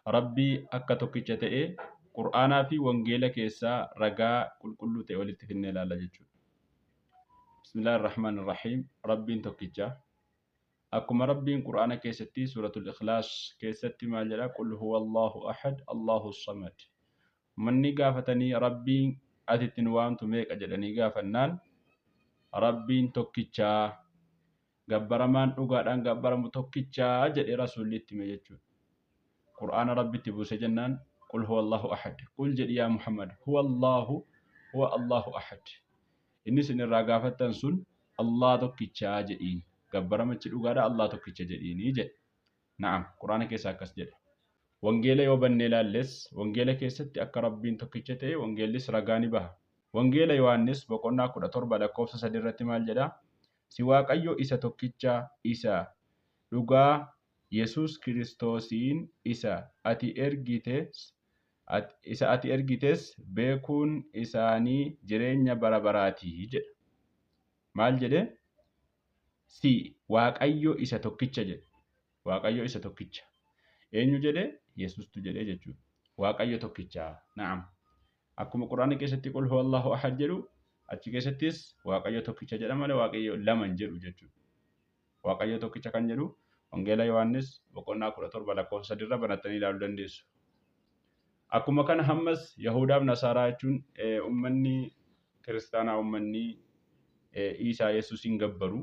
rabbii akka tokkicha ta'e qur'aanaa fi wangeela keessaa ragaa qulqulluu ta'e walitti finnee ilaalla jechuudha. Bismillahir Rahmaanir Rahiim. Rabbiin tokkicha. Akkuma rabbiin qur'aana keessatti suuratul Ikhlaas keessatti maal jedha? Qul huwallahu ahad, Allahu samad. Manni gaafatanii rabbiin ati ittiin waamtu meeqa jedhanii gaafannaan rabbiin tokkichaa gabbaramaan dhugaadhaan gabbaramu tokkichaa jedhee rasuulli itti hime jechuudha. Qur'aana rabbitti buuse jennaan qul huwallahu ahad. Qul jedhi yaa Muhammad huwa Allahu ahad. Inni isin irraa gaafattan sun Allah tokkichaa jedhiin. Gabbaramachi dhugaadha Allah tokkicha jedhiinii jedhe. Na'am, qur'aana keessa akkas jedha. Wangeela yoo bannee ilaalles wangeela keessatti akka rabbiin tokkicha ta'e wangeellis ragaa ni baha. Wangeela Yohaannis boqonnaa 17 lakkoofsa 3 irratti maal jedha? Si Waaqayyo isa tokkicha isa dhugaa Yesuus Kiristoosiin isa ati ergites beekuun isaanii jireenya bara baraatii jedha. Maal jedhe? Si Waaqayyo isa tokkicha jedhe. Waaqayyo isa tokkicha. Eenyu jedhe? Yesuustu jedhe jechuudha. Waaqayyo tokkicha. Na'am. Akkuma qur'aana keessatti qul huwallahu ahad jedhu achi keessattis Waaqayyo tokkicha jedha malee Waaqayyo lama hin jedhu jechuudha. Waaqayyo tokkicha kan jedhu wangeela Yohaannis boqonnaa 17 lakkoofsa 3 irra banattanii ilaaluu dandeessu. Akkuma kana hammas Yahudaaf Nasaaraa jechuun ummanni kiristaanaa ummanni Iisaa Yesuusin gabbaru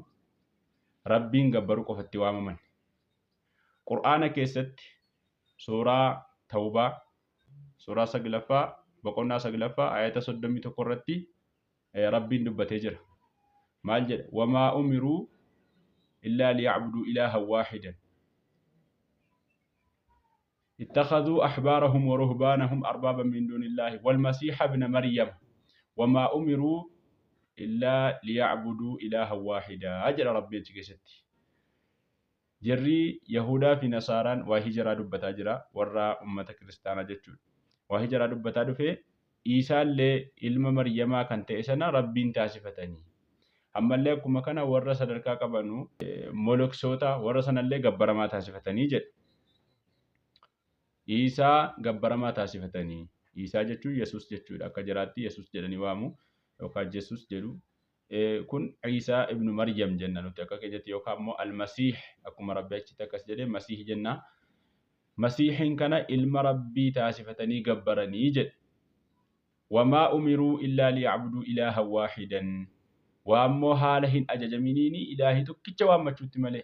rabbiin gabbaru qofatti waamaman. Qur'aana keessatti suuraa Tawbaa suuraa 9ffaa boqonnaa 9ffaa ayata 31 irratti rabbiin dubbatee jira. Maal jedha? Wamaa umiruu illaa liya'buduu ilaahan waahidan. اتخذوا أحبارهم ورهبانهم أربابا من دون الله والمسيح ابن مريم وما أمروا إلا ليعبدوا إلها واحدا. أجل ربي تكستي جري يهودا في نصارى وهجرة دبتا جرا ورا أمة كريستانا جتشون وهجرة دبتا دفه إيسا اللي علم مريم كان تأسنا ربين تاسفتني أما اللي كما كان ورا صدركا قبنو ملك سوتا ورا سنة اللي قبر ما تاسفتني جد Isaa gabbaramaa taasifatanii. Isaa jechuun Yesuus jechuudha. Akka jiraatti Yesuus jedhanii waamu yookaan Yesuus jedhu. Kun Isaa ibnu Maryam jenna nuti akka keenyatti yookaan immoo Almasiih akkuma Rabbi achitti akkas jedhee Masiih jenna. Masiihiin kana ilma Rabbii taasifatanii gabbaranii jedhe. Wamaa umiruu illaa liya'buduu ilaahan waahidan. Waammoo haala hin ajajaminiini ilaahii tokkicha waammachuutti malee.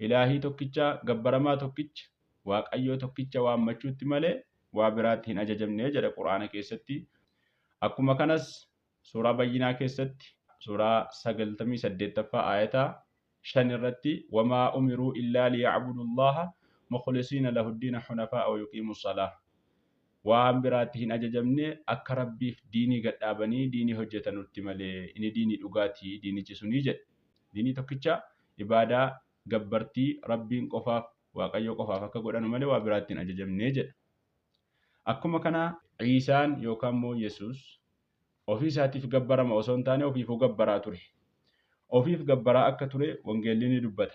Ilaahii tokkicha gabbaramaa tokkicha. Waaqayyo tokkicha waammachuutti malee waa biraatti hin ajajamne jedha qur'aana keessatti. Akkuma kanas suuraa bayyinaa keessatti suuraa 98ffaa ayata 5 irratti wamaa umiruu illaa liya'budullaha mukhlisiina lahuddiina hunafaa wa yuqiimus salaah. Waan biraatti hin ajajamne akka rabbiif diinii gadhaabanii diinii hojjetanutti malee inni diinii dhugaatii diinichi sunii jedha. Diinii tokkicha ibaadaa gabbartii rabbiin qofaaf Waaqayyo qofaaf akka godhanu malee waa biraatti hin ajajamne jedha. Akkuma kana Iisaan yookaan immoo Yesuus ofii isaatiif gabbarama osoo hin taane ofiifuu gabbaraa ture. Ofiif gabbaraa akka ture wangeelli ni dubbata.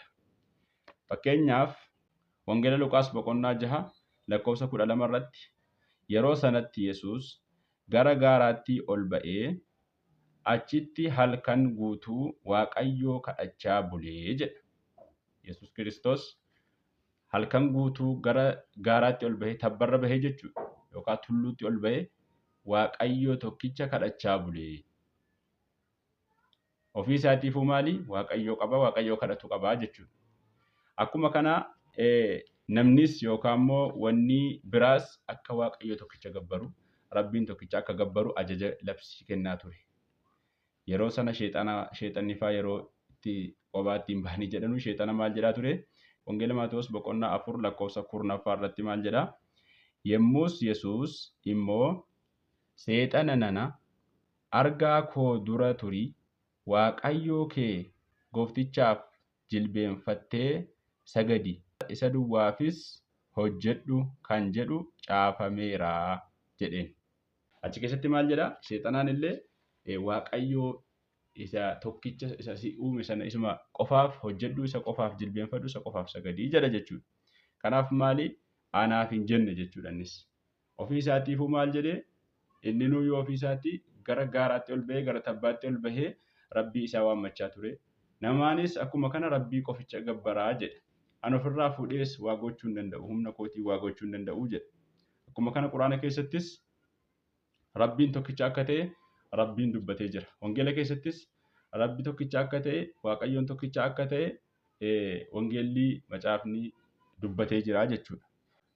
Fakkeenyaaf wangeela Luqaas boqonnaa 6 lakkoofsa 12 irratti yeroo sanatti Yesuus gara gaaraatti ol ba'ee achitti halkan guutuu Waaqayyoo kadhachaa bulee jedha. Yesuus Kiristoos halkan guutuu gara gaaraatti ol bahee tabbarra bahee jechuudha yookaan tulluutti ol bahee Waaqayyo tokkicha kadhachaa bulee. Ofii isaatiifuu maali? Waaqayyo qaba, Waaqayyo kadhatu qaba jechuudha. Akkuma kana namnis yookaan immoo wanni biraas akka Waaqayyo tokkicha gabbaru, Rabbiin tokkicha akka gabbaru ajaja labsii kennaa ture. Yeroo sana sheexanni faa yeroo itti qobaatti hin bahanii jedhanu sheexana maal jedhaa ture? Wangeela Maatewos boqonnaa 4 lakkoofsa 14 irratti maal jedha? Yemmus Yesuus immoo seexana nana argaa koo dura turi Waaqayyoo kee gooftichaaf jilbeenfattee sagadi isa duwwaafis hojjedhu kan jedhu caafameera jedheen. Achi keessatti maal jedha? Seexanaan illee Waaqayyoo isa tokkicha isa si uume sana isuma qofaaf hojjedhu isa qofaaf jilbeenfadhu isa qofaaf sagadii jedha jechuudha. Kanaaf maali? anaaf hin jenne jechuudha innis. Ofii isaatiifuu maal jedhee inni nuyi ofii isaatii gara gaaraatti ol bahee gara tabbaatti ol bahee rabbii isaa waammachaa ture. Namaanis akkuma kana rabbii qoficha gabbaraa jedhe. Ani ofirraa fuudhees waa gochuu hin danda'u, humna kootii waa gochuu hin danda'u jedhe. Akkuma kana quraana keessattis rabbiin tokkicha akka ta'e rabbiin dubbatee jira. Wangeela keessattis rabbi tokkicha akka ta'e waaqayyoon tokkicha akka ta'e wangeelli macaafni dubbatee jira jechuudha.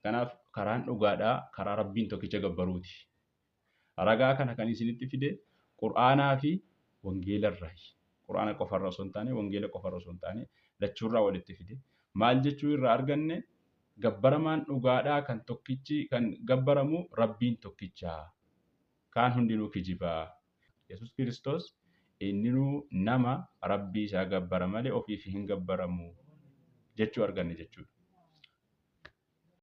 Kanaaf karaan dhugaadhaa karaa rabbiin tokkicha gabbaruuti. Ragaa kana kan isinitti fide quraanaa fi wangeelarraa. Quraana qofarra osoo hin taane wangeela qofarra osoo hin taane lachuurraa walitti fide. Maal jechuu irraa arganne gabbaramaan dhugaadhaa kan tokkichi kan gabbaramu rabbiin tokkichaa. Kaan hundinuu kijibaa. Yesuus Kiristoos inninuu nama rabbii isaa gabbara malee ofiif hin gabbaramu jechuu arganne jechuudha.